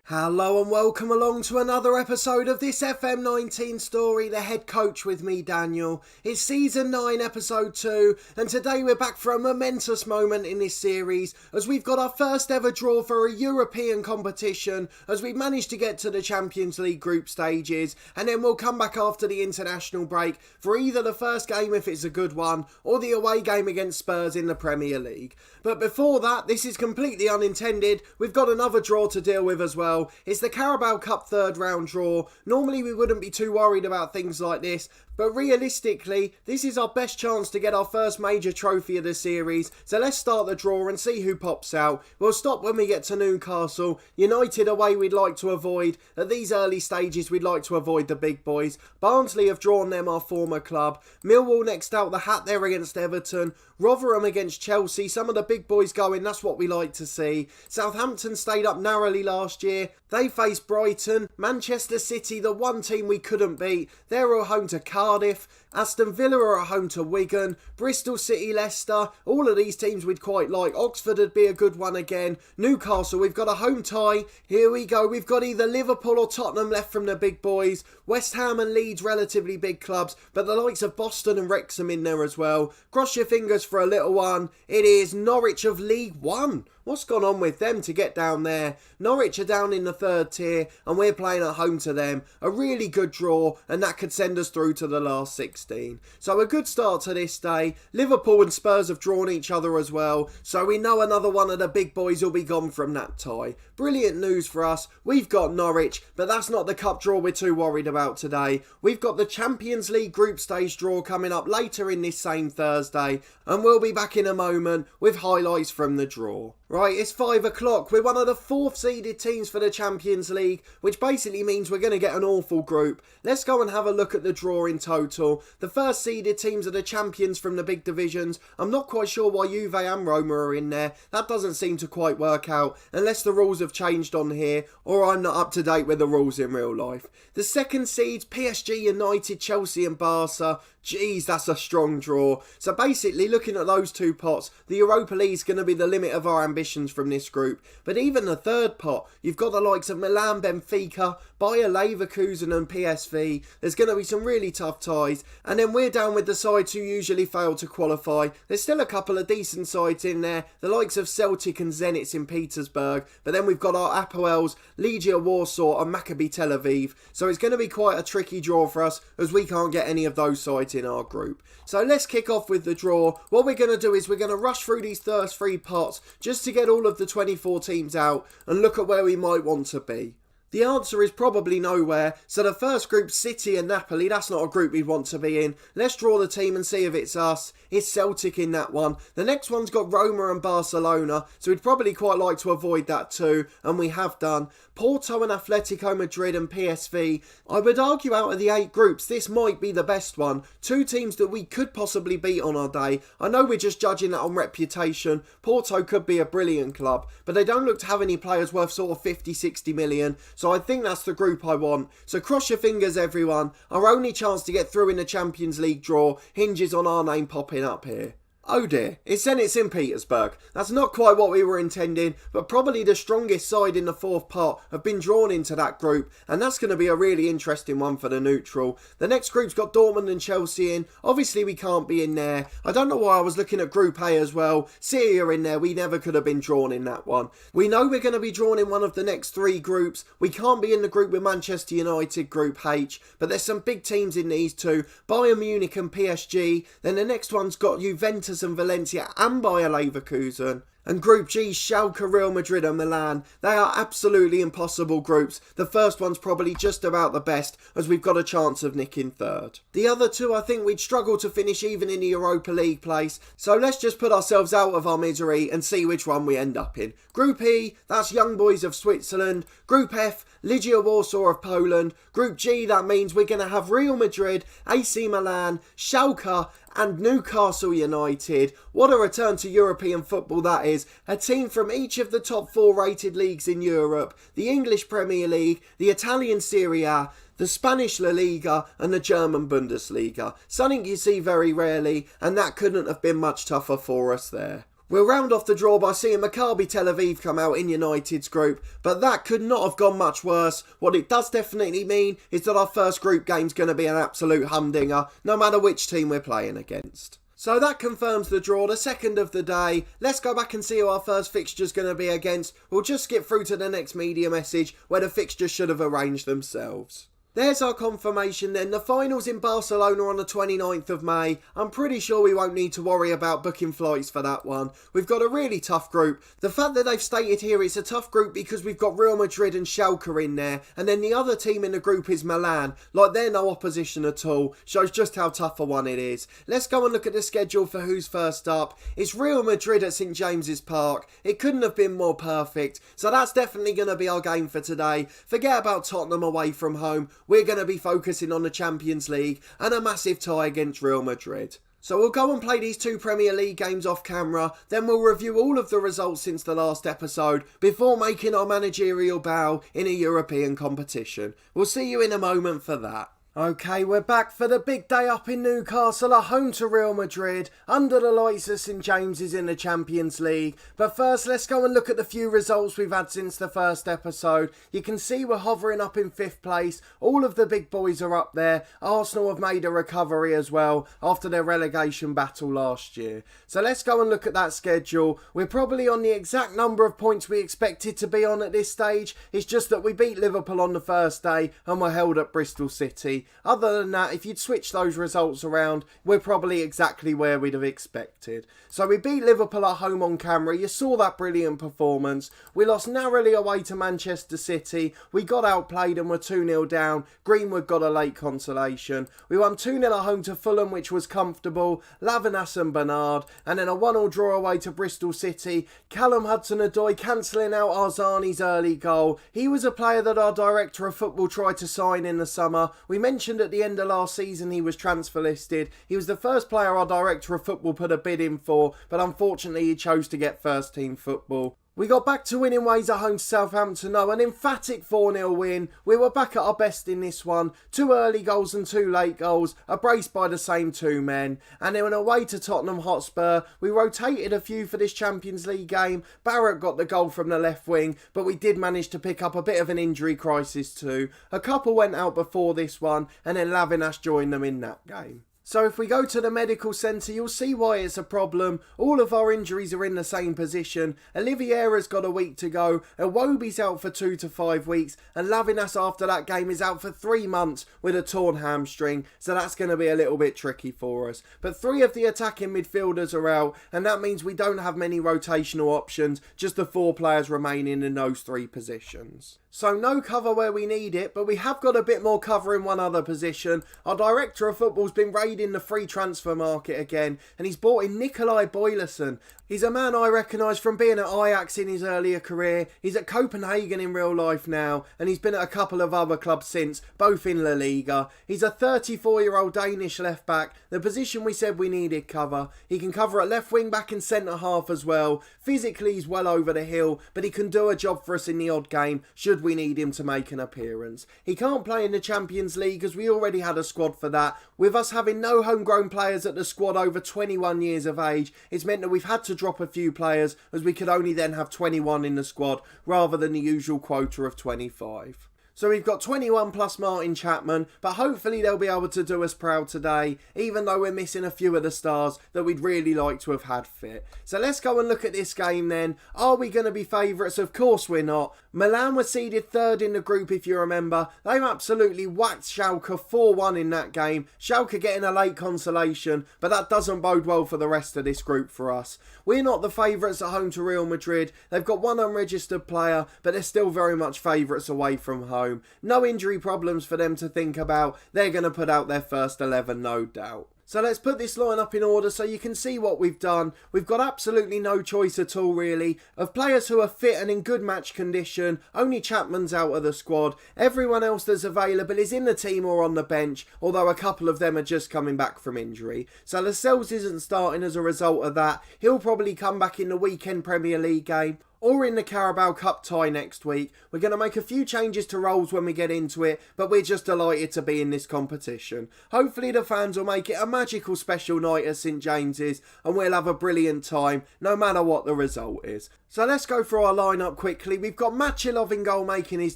Hello and welcome along to another episode of this FM19 story, The Head Coach with me, Daniel. It's Season 9, Episode 2, and today we're back for a momentous moment in this series as we've got our first ever draw for a European competition as we've managed to get to the Champions League group stages, and then we'll come back after the international break for either the first game if it's a good one or the away game against Spurs in the Premier League. But before that, this is completely unintended, we've got another draw to deal with as well. It's the Carabao Cup third round draw. Normally we wouldn't be too worried about things like this, but realistically, this is our best chance to get our first major trophy of the series, so let's start the draw and see who pops out. We'll stop when we get to Newcastle. United away we'd like to avoid. At these early stages we'd like to avoid the big boys. Barnsley have drawn them, our former club. Millwall next out the hat there against Everton. Rotherham against Chelsea, some of the big boys going, that's what we like to see. Southampton stayed up narrowly last year. They faced Brighton. Manchester City, the one team we couldn't beat. They're all home to Cardiff. Aston Villa are at home to Wigan. Bristol City, Leicester, all of these teams we'd quite like. Oxford would be a good one again. Newcastle, we've got a home tie. Here we go, we've got either Liverpool or Tottenham left from the big boys. West Ham and Leeds, relatively big clubs, but the likes of Boston and Wrexham in there as well. Cross your fingers for a little one. It is Norwich of League One. What's gone on with them to get down there? Norwich are down in the third tier and we're playing at home to them. A really good draw and that could send us through to the last 16. So a good start to this day. Liverpool and Spurs have drawn each other as well. So we know another one of the big boys will be gone from that tie. Brilliant news for us. We've got Norwich, but that's not the cup draw we're too worried about today. We've got the Champions League group stage draw coming up later in this same Thursday. And we'll be back in a moment with highlights from the draw. Right, it's 5 o'clock. We're one of the 4th seeded teams for the Champions League, which basically means we're going to get an awful group. Let's go and have a look at the draw in total. The first seeded teams are the champions from the big divisions. I'm not quite sure why Juve and Roma are in there. That doesn't seem to quite work out, unless the rules have changed on here, or I'm not up to date with the rules in real life. The second seeds, PSG, United, Chelsea and Barca. Jeez, that's a strong draw. So basically, looking at those two pots, the Europa League is going to be the limit of our ambitions from this group. But even the third pot, you've got the likes of Milan, Benfica, Bayer Leverkusen and PSV. There's going to be some really tough ties. And then we're down with the sides who usually fail to qualify. There's still a couple of decent sides in there, the likes of Celtic and Zenit in Petersburg. But then we've got our Apoels, Legia Warsaw and Maccabi Tel Aviv. So it's going to be quite a tricky draw for us as we can't get any of those sides in our group. So let's kick off with the draw. What we're going to do is we're going to rush through these first 3 pots just to get all of the 24 teams out and look at where we might want to be. The answer is probably nowhere. So the first group, City and Napoli, that's not a group we'd want to be in. Let's draw the team and see if it's us. It's Celtic in that one. The next one's got Roma and Barcelona, so we'd probably quite like to avoid that too, and we have done. Porto and Atletico Madrid and PSV. I would argue out of the 8 groups, this might be the best one. 2 teams that we could possibly beat on our day. I know we're just judging that on reputation. Porto could be a brilliant club, but they don't look to have any players worth sort of 50-60 million. So I think that's the group I want. So cross your fingers everyone. Our only chance to get through in the Champions League draw hinges on our name popping up here. Oh dear, it's Zenit St Petersburg. That's not quite what we were intending, but probably the strongest side in the 4th pot have been drawn into that group, and that's going to be a really interesting one for the neutral. The next group's got Dortmund and Chelsea in. Obviously we can't be in there. I don't know why I was looking at Group A as well. City are in there. We never could have been drawn in that one. We know we're going to be drawn in one of the next 3 groups. We can't be in the group with Manchester United, Group H, but there's some big teams in these two. Bayern Munich and PSG. Then the next one's got Juventus and Valencia and Bayer Leverkusen. And Group G, Schalke, Real Madrid and Milan. They are absolutely impossible groups. The first one's probably just about the best, as we've got a chance of nicking third. The other two I think we'd struggle to finish even in the Europa League place. So let's just put ourselves out of our misery and see which one we end up in. Group E, that's Young Boys of Switzerland. Group F, Legia Warsaw of Poland. Group G, that means we're going to have Real Madrid, AC Milan, Schalke and Newcastle United. What a return to European football that is. A team from each of the top 4 rated leagues in Europe. The English Premier League, the Italian Serie A, the Spanish La Liga and the German Bundesliga. Something you see very rarely, and that couldn't have been much tougher for us there. We'll round off the draw by seeing Maccabi Tel Aviv come out in United's group, but that could not have gone much worse. What it does definitely mean is that our first group game's going to be an absolute humdinger, no matter which team we're playing against. So that confirms the draw, the second of the day. Let's go back and see who our first fixture's going to be against. We'll just skip through to the next media message where the fixtures should have arranged themselves. There's our confirmation then. The final's in Barcelona on the 29th of May. I'm pretty sure we won't need to worry about booking flights for that one. We've got a really tough group. The fact that they've stated here it's a tough group because we've got Real Madrid and Schalke in there, and then the other team in the group is Milan. Like, they're no opposition at all. Shows just how tough a one it is. Let's go and look at the schedule for who's first up. It's Real Madrid at St James's Park. It couldn't have been more perfect. So that's definitely going to be our game for today. Forget about Tottenham away from home. We're going to be focusing on the Champions League and a massive tie against Real Madrid. So we'll go and play these two Premier League games off camera, then we'll review all of the results since the last episode before making our managerial bow in a European competition. We'll see you in a moment for that. Okay, we're back for the big day up in Newcastle, at home to Real Madrid, under the lights of St James's in the Champions League. But first, let's go and look at the few results we've had since the first episode. You can see we're hovering up in 5th place. All of the big boys are up there. Arsenal have made a recovery as well after their relegation battle last year. So let's go and look at that schedule. We're probably on the exact number of points we expected to be on at this stage. It's just that we beat Liverpool on the first day and were held at Bristol City. Other than that, if you'd switch those results around, we're probably exactly where we'd have expected. So we beat Liverpool at home on camera. You saw that brilliant performance. We lost narrowly away to Manchester City. We got outplayed and were 2-0 down. Greenwood got a late consolation. We won 2-0 at home to Fulham, which was comfortable. Lavinas and Bernard. And then a 1-1 draw away to Bristol City. Callum Hudson-Odoi cancelling out Arzani's early goal. He was a player that our director of football tried to sign in the summer. We mentioned at the end of last season he was transfer listed. He was the first player our director of football put a bid in for, but unfortunately he chose to get first team football. We got back to winning ways at home to Southampton, an emphatic 4-0 win. We were back at our best in this one. 2 early goals and 2 late goals, a brace by the same 2 men. And then away to Tottenham Hotspur, we rotated a few for this Champions League game. Barrett got the goal from the left wing, but we did manage to pick up a bit of an injury crisis too. A couple went out before this one, and then Lavinas joined them in that game. So if we go to the medical centre, you'll see why it's a problem. All of our injuries are in the same position. Oliveira's got a week to go. Iwobi's out for 2 to 5 weeks. And Lavinas after that game is out for 3 months with a torn hamstring. So that's going to be a little bit tricky for us. But 3 of the attacking midfielders are out. And that means we don't have many rotational options. Just the 4 players remaining in those 3 positions. So no cover where we need it, but we have got a bit more cover in one other position. Our director of football's been raiding the free transfer market again, and he's bought in Nikolai Boyleson. He's a man I recognise from being at Ajax in his earlier career. He's at Copenhagen in real life now, and he's been at a couple of other clubs since, both in La Liga. He's a 34-year-old Danish left-back, the position we said we needed cover. He can cover at left wing-back and centre-half as well. Physically he's well over the hill, but he can do a job for us in the odd game, should we need him to make an appearance. He can't play in the Champions League as we already had a squad for that. With us having no homegrown players at the squad over 21 years of age, it's meant that we've had to drop a few players as we could only then have 21 in the squad rather than the usual quota of 25. So we've got 21 plus Martin Chapman, but hopefully they'll be able to do us proud today, even though we're missing a few of the stars that we'd really like to have had fit. So let's go and look at this game then. Are we going to be favourites? Of course we're not. Milan were seeded 3rd in the group if you remember. They've absolutely whacked Schalke 4-1 in that game. Schalke getting a late consolation, but that doesn't bode well for the rest of this group for us. We're not the favourites at home to Real Madrid. They've got 1 unregistered player, but they're still very much favourites away from home. No injury problems for them to think about. They're going to put out their first 11, no doubt. So let's put this line up in order so you can see what we've done. We've got absolutely no choice at all really. Of players who are fit and in good match condition, only Chapman's out of the squad. Everyone else that's available is in the team or on the bench, although a couple of them are just coming back from injury. So Lascelles isn't starting as a result of that. He'll probably come back in the weekend Premier League game. or in the Carabao Cup tie next week. We're going to make a few changes to roles when we get into it, but we're just delighted to be in this competition. Hopefully the fans will make it a magical special night at St James's and we'll have a brilliant time no matter what the result is. So let's go through our lineup quickly. We've got Machilov in goal making his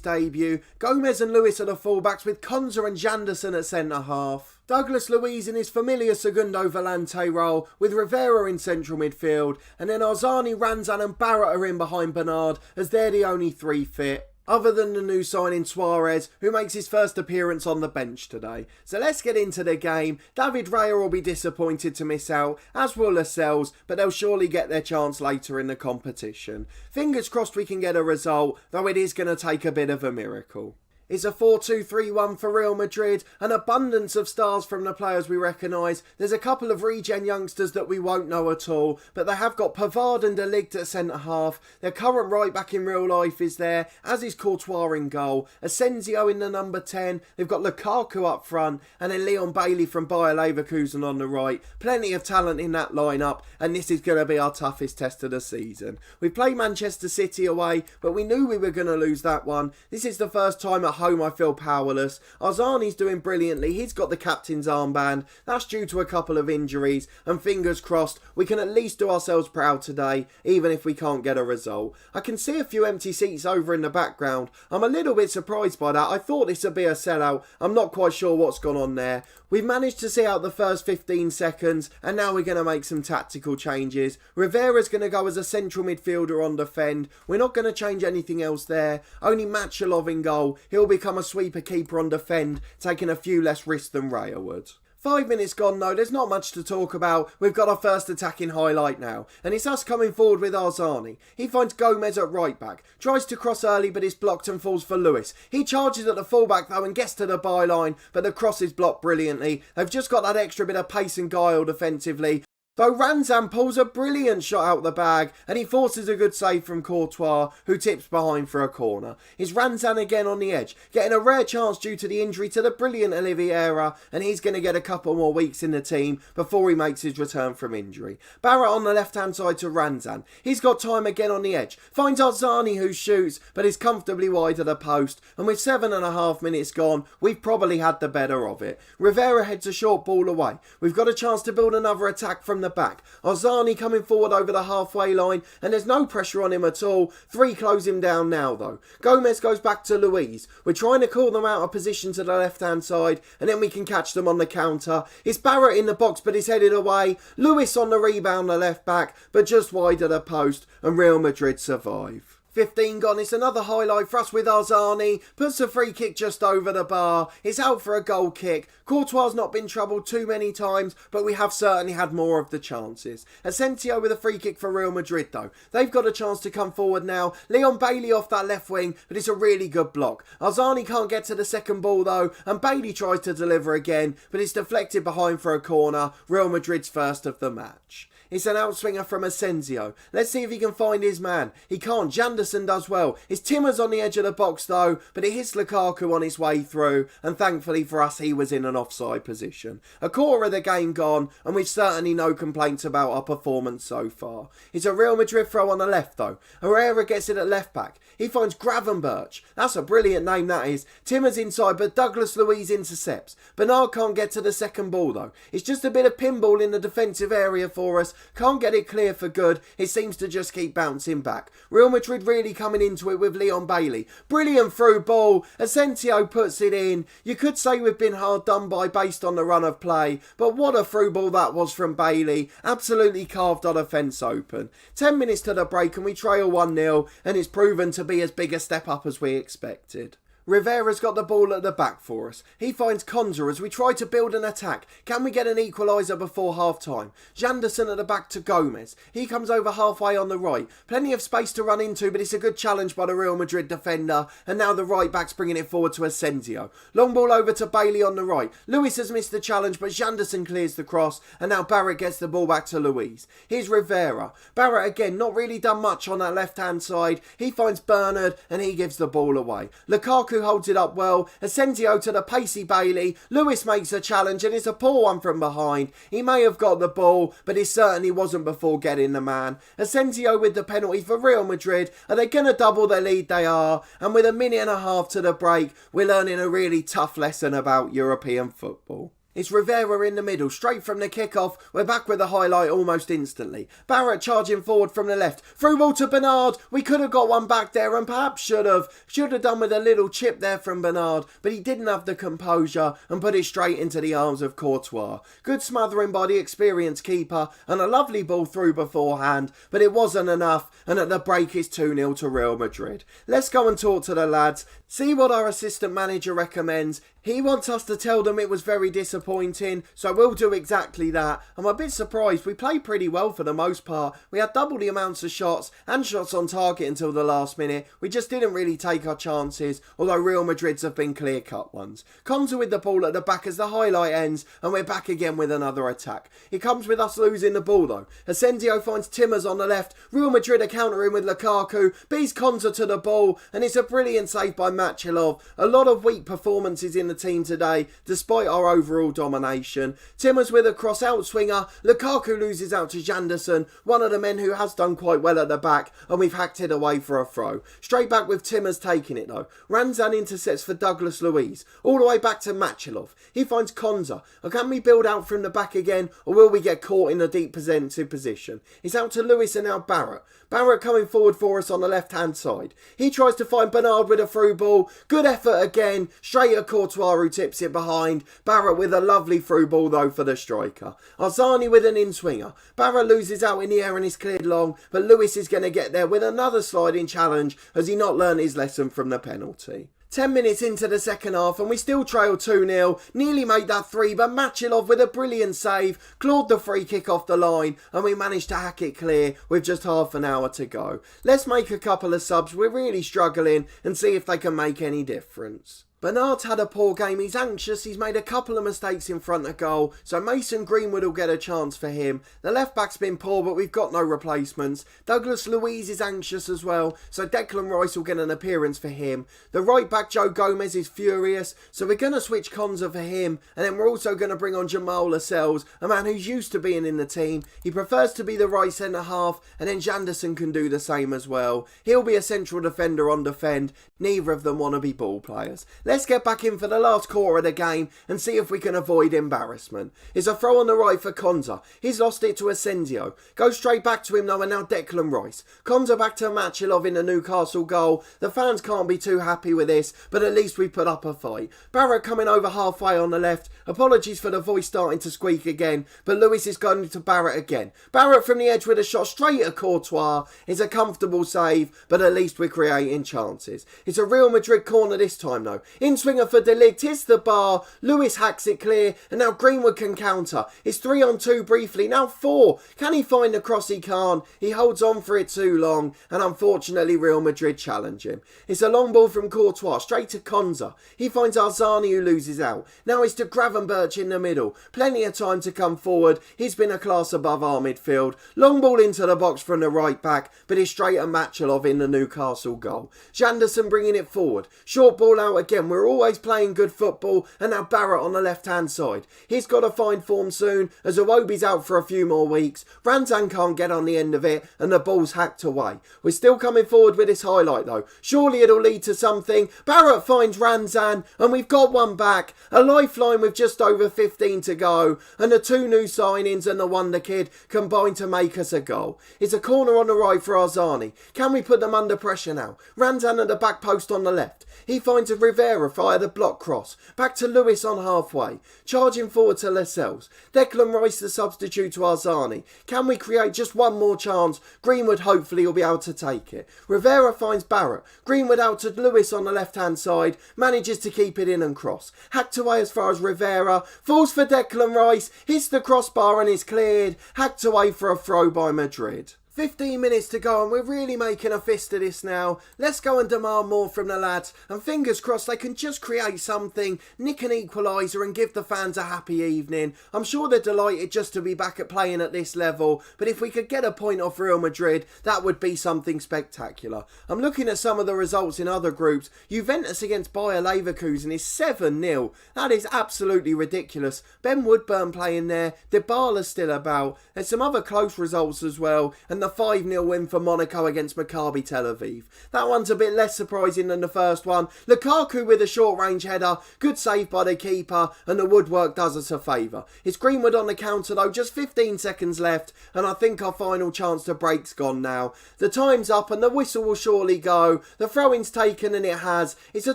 debut, Gomez and Lewis are the fullbacks with Konza and Janderson at centre half. Douglas Luiz in his familiar Segundo Volante role with Rivera in central midfield, and then Arzani, Ranzan and Barrett are in behind Bernard as they're the only three fit, other than the new signing Suarez, who makes his first appearance on the bench today. So let's get into the game. David Raya will be disappointed to miss out, as will Lascelles, but they'll surely get their chance later in the competition. Fingers crossed we can get a result, though it is going to take a bit of a miracle. It's a 4-2-3-1 for Real Madrid, an abundance of stars from the players we recognise. There's a couple of regen youngsters that we won't know at all, but they have got Pavard and De Ligt at centre half. Their current right back in real life is there, as is Courtois in goal. Asensio in the number 10, they've got Lukaku up front, and then Leon Bailey from Bayer Leverkusen on the right. Plenty of talent in that lineup, and this is going to be our toughest test of the season. We played Manchester City away, but we knew we were going to lose that one. This is the first time at home I feel powerless. Arzani's doing brilliantly, he's got the captain's armband, that's due to a couple of injuries, and fingers crossed we can at least do ourselves proud today, even if we can't get a result. I can see a few empty seats over in the background. I'm a little bit surprised by that. I thought this would be a sellout. I'm not quite sure what's gone on there. We've managed to see out the first 15 seconds, and now we're going to make some tactical changes. Rivera's going to go as a central midfielder on defend. We're not going to change anything else there. Only Machilov in goal. He'll become a sweeper keeper on defend, taking a few less risks than Raya would. 5 minutes gone though, there's not much to talk about. We've got our first attacking highlight now, and it's us coming forward with Arzani. He finds Gomez at right back, tries to cross early but is blocked and falls for Lewis. He charges at the fullback though and gets to the byline, but the cross is blocked brilliantly. They've just got that extra bit of pace and guile defensively. Though Ranzan pulls a brilliant shot out the bag and he forces a good save from Courtois, who tips behind for a corner. It's Ranzan again on the edge, getting a rare chance due to the injury to the brilliant Oliveira, and he's going to get a couple more weeks in the team before he makes his return from injury. Barrett on the left hand side to Ranzan. He's got time again on the edge, finds Arzani who shoots but is comfortably wide of the post, and with 7.5 minutes gone, we've probably had the better of it. Rivera heads a short ball away. We've got a chance to build another attack from the back. Arzani coming forward over the halfway line, and there's no pressure on him at all. 3 close him down now though. Gomez goes back to Luiz. We're trying to call them out of position to the left hand side, and then we can catch them on the counter. It's Barrett in the box but he's headed away. Lewis on the rebound, the left back, but just wide of the post, and Real Madrid survive. 15 gone, it's another highlight for us with Arzani, puts a free kick just over the bar, it's out for a goal kick. Courtois not been troubled too many times, but we have certainly had more of the chances. Asensio with a free kick for Real Madrid though. They've got a chance to come forward now. Leon Bailey off that left wing, but it's a really good block. Arzani can't get to the second ball though, and Bailey tries to deliver again, but it's deflected behind for a corner. Real Madrid's first of the match. It's an outswinger from Asensio. Let's see if he can find his man. He can't. Janderson does well. It's Timmers on the edge of the box though, but it hits Lukaku on his way through, and thankfully for us he was in an offside position. A quarter of the game gone, and we've certainly no complaints about our performance so far. It's a Real Madrid throw on the left though. Herrera gets it at left back. He finds Gravenberch. That's a brilliant name that is. Timmers inside, but Douglas Luiz intercepts. Bernard can't get to the second ball though. It's just a bit of pinball in the defensive area for us. Can't get it clear for good. It seems to just keep bouncing back. Real Madrid really coming into it with Leon Bailey. Brilliant through ball. Asensio puts it in. You could say we've been hard done by based on the run of play, but what a through ball that was from Bailey. Absolutely carved our defence open. 10 minutes to the break and we trail 1-0, and it's proven to be as big a step up as we expected. Rivera's got the ball at the back for us. He finds Konza as we try to build an attack. Can we get an equaliser before half time? Janderson at the back to Gomez. He comes over halfway on the right. Plenty of space to run into, but it's a good challenge by the Real Madrid defender. And now the right back's bringing it forward to Asensio. Long ball over to Bailey on the right. Lewis has missed the challenge, but Janderson clears the cross. And now Barrett gets the ball back to Luiz. Here's Rivera. Barrett again, not really done much on that left hand side. He finds Bernard and he gives the ball away. Lukaku Lukaku holds it up well. Asensio to the pacey Bailey. Lewis makes a challenge and it's a poor one from behind. He may have got the ball, but it certainly wasn't before getting the man. Asensio with the penalty for Real Madrid. Are they going to double their lead? They are. And with a minute and a half to the break, we're learning a really tough lesson about European football. It's Rivera in the middle, straight from the kickoff. We're back with a highlight almost instantly. Barrett charging forward from the left. Through ball to Bernard. We could have got one back there and perhaps should have. Should have done with a little chip there from Bernard, but he didn't have the composure and put it straight into the arms of Courtois. Good smothering by the experienced keeper and a lovely ball through beforehand, but it wasn't enough, and at the break it's 2-0 to Real Madrid. Let's go and talk to the lads, see what our assistant manager recommends. He wants us to tell them it was very disappointing, so we'll do exactly that. I'm a bit surprised. We played pretty well for the most part. We had double the amounts of shots and shots on target until the last minute. We just didn't really take our chances, although Real Madrid's have been clear-cut ones. Konza with the ball at the back as the highlight ends, and we're back again with another attack. It comes with us losing the ball though. Asensio finds Timmers on the left. Real Madrid are countering with Lukaku. Beats Konza to the ball, and it's a brilliant save by Machilov. A lot of weak performances in the team today, despite our overall domination. Timmers with a cross out swinger. Lukaku loses out to Janderson, one of the men who has done quite well at the back, and we've hacked it away for a throw. Straight back with Timmers taking it though. Ranzan intercepts for Douglas Luiz. All the way back to Machilov. He finds Konza. Or can we build out from the back again, or will we get caught in a deep defensive position? It's out to Lewis and now Barrett. Barrett coming forward for us on the left hand side. He tries to find Bernard with a through ball. Good effort again. Straight at Courtois who tips it behind. Barrett with a lovely through ball though for the striker. Arzani with an in-swinger. Barrett loses out in the air and is cleared long, but Lewis is going to get there with another sliding challenge. Has he not learned his lesson from the penalty? 10 minutes into the second half and we still trail 2-0. Nearly made that 3, but Machilov with a brilliant save clawed the free kick off the line and we managed to hack it clear with just half an hour to go. Let's make a couple of subs. We're really struggling and see if they can make any difference. Bernard's had a poor game, he's anxious, he's made a couple of mistakes in front of goal, so Mason Greenwood will get a chance for him. The left back's been poor, but we've got no replacements. Douglas Luiz is anxious as well, so Declan Rice will get an appearance for him. The right back Joe Gomez is furious, so we're going to switch Konza for him, and then we're also going to bring on Jamal Lascelles, a man who's used to being in the team. He prefers to be the right centre half, and then Janderson can do the same as well. He'll be a central defender on defend. Neither of them want to be ball players. Let's get back in for the last quarter of the game and see if we can avoid embarrassment. It's a throw on the right for Konza. He's lost it to Asensio. Goes straight back to him though, and now Declan Rice. Konza back to Machilov in the Newcastle goal. The fans can't be too happy with this, but at least we put up a fight. Barrett coming over halfway on the left. Apologies for the voice starting to squeak again, but Lewis is going to Barrett again. Barrett from the edge with a shot straight at Courtois. It's a comfortable save, but at least we're creating chances. It's a Real Madrid corner this time though. In-swinger for De Ligt, hits the bar. Lewis hacks it clear, and now Greenwood can counter. It's 3-on-2 briefly, now 4. Can he find the cross? He can't. He holds on for it too long, and unfortunately Real Madrid challenge him. It's a long ball from Courtois, straight to Konza. He finds Arzani who loses out. Now it's to Gravenberch in the middle. Plenty of time to come forward. He's been a class above our midfield. Long ball into the box from the right back, but it's straight at Machilov in the Newcastle goal. Janderson bringing it forward. Short ball out again. We're always playing good football, and now Barrett on the left-hand side. He's got to find form soon, as Iwobi's out for a few more weeks. Ranzan can't get on the end of it, and the ball's hacked away. We're still coming forward with this highlight though. Surely it'll lead to something. Barrett finds Ranzan, and we've got one back. A lifeline with just over 15 to go, and the 2 new signings and the wonder kid combine to make us a goal. It's a corner on the right for Arzani. Can we put them under pressure now? Ranzan at the back post on the left. He finds a Rivera via the block cross. Back to Lewis on halfway. Charging forward to Lascelles. Declan Rice the substitute to Arzani. Can we create just one more chance? Greenwood hopefully will be able to take it. Rivera finds Barrett. Greenwood out to Lewis on the left hand side. Manages to keep it in and cross. Hacked away as far as Rivera. Falls for Declan Rice. Hits the crossbar and is cleared. Hacked away for a throw by Madrid. 15 minutes to go and we're really making a fist of this now. Let's go and demand more from the lads, and fingers crossed they can just create something, nick an equaliser and give the fans a happy evening. I'm sure they're delighted just to be back at playing at this level, but if we could get a point off Real Madrid, that would be something spectacular. I'm looking at some of the results in other groups. Juventus against Bayer Leverkusen is 7-0. That is absolutely ridiculous. Ben Woodburn playing there, Dybala's still about. There's some other close results as well, and the 5-0 win for Monaco against Maccabi Tel Aviv. That one's a bit less surprising than the first one. Lukaku with a short range header, good save by the keeper, and the woodwork does us a favour. It's Greenwood on the counter though, just 15 seconds left, and I think our final chance to break's gone now. The time's up and the whistle will surely go. The throw-in's taken and it has. It's a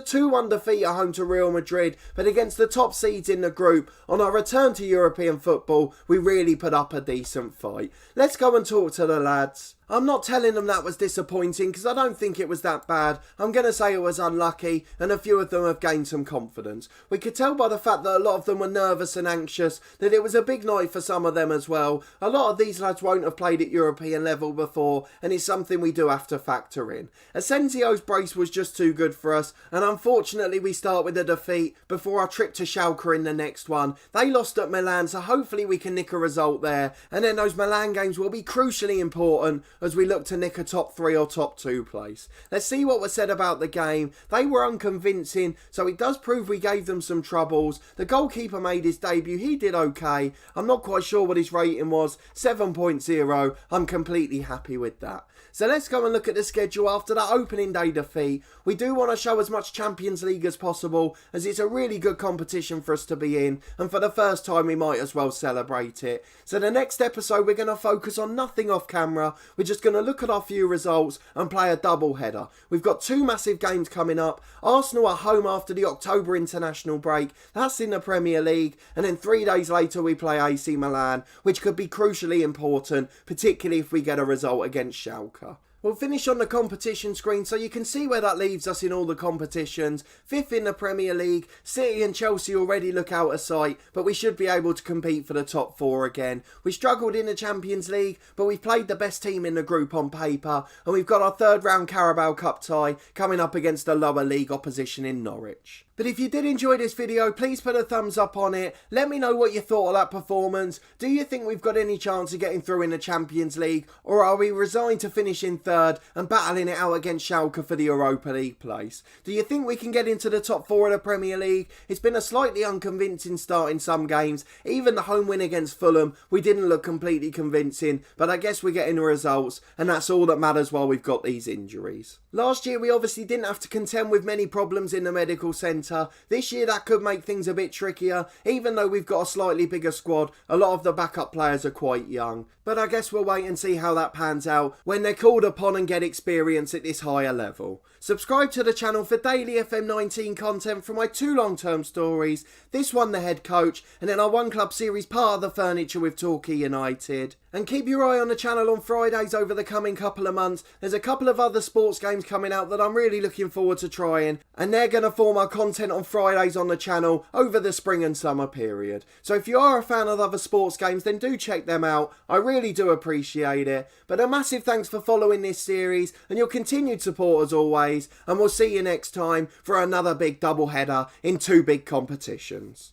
2-1 defeat at home to Real Madrid, but against the top seeds in the group, on our return to European football, we really put up a decent fight. Let's go and talk to the lads. I'm not telling them that was disappointing because I don't think it was that bad. I'm going to say it was unlucky, and a few of them have gained some confidence. We could tell by the fact that a lot of them were nervous and anxious that it was a big night for some of them as well. A lot of these lads won't have played at European level before, and it's something we do have to factor in. Asensio's brace was just too good for us, and unfortunately we start with a defeat before our trip to Schalke in the next one. They lost at Milan, so hopefully we can nick a result there, and then those Milan games will be crucially important as we look to nick a top 3 or top 2 place. Let's see what was said about the game. They were unconvincing, so it does prove we gave them some troubles. The goalkeeper made his debut. He did okay. I'm not quite sure what his rating was. 7.0. I'm completely happy with that. So let's go and look at the schedule after that opening day defeat. We do want to show as much Champions League as possible, as it's a really good competition for us to be in, and for the first time we might as well celebrate it. So the next episode we're going to focus on nothing off camera. We're just going to look at our few results and play a double header. We've got 2 massive games coming up. Arsenal are home after the October international break. That's in the Premier League. And then 3 days later we play AC Milan, which could be crucially important, particularly if we get a result against Schalke. We'll finish on the competition screen so you can see where that leaves us in all the competitions. 5th in the Premier League, City and Chelsea already look out of sight, but we should be able to compete for the top 4 again. We struggled in the Champions League, but we've played the best team in the group on paper, and we've got our 3rd round Carabao Cup tie coming up against the lower league opposition in Norwich. But if you did enjoy this video, please put a thumbs up on it. Let me know what you thought of that performance. Do you think we've got any chance of getting through in the Champions League? Or are we resigned to finishing 3rd and battling it out against Schalke for the Europa League place? Do you think we can get into the top 4 of the Premier League? It's been a slightly unconvincing start in some games. Even the home win against Fulham, we didn't look completely convincing. But I guess we're getting the results, and that's all that matters while we've got these injuries. Last year we obviously didn't have to contend with many problems in the medical centre. This year that could make things a bit trickier. Even though we've got a slightly bigger squad, a lot of the backup players are quite young. But I guess we'll wait and see how that pans out when they're called upon and get experience at this higher level. Subscribe to the channel for daily FM19 content from my 2 long-term stories, this one The Head Coach, and then our One Club series Part of the Furniture with Torquay United. And keep your eye on the channel on Fridays over the coming couple of months. There's a couple of other sports games coming out that I'm really looking forward to trying, and they're going to form our content on Fridays on the channel over the spring and summer period. So if you are a fan of other sports games, then do check them out. I really do appreciate it. But a massive thanks for following this series and your continued support as always, and we'll see you next time for another big double header in 2 big competitions.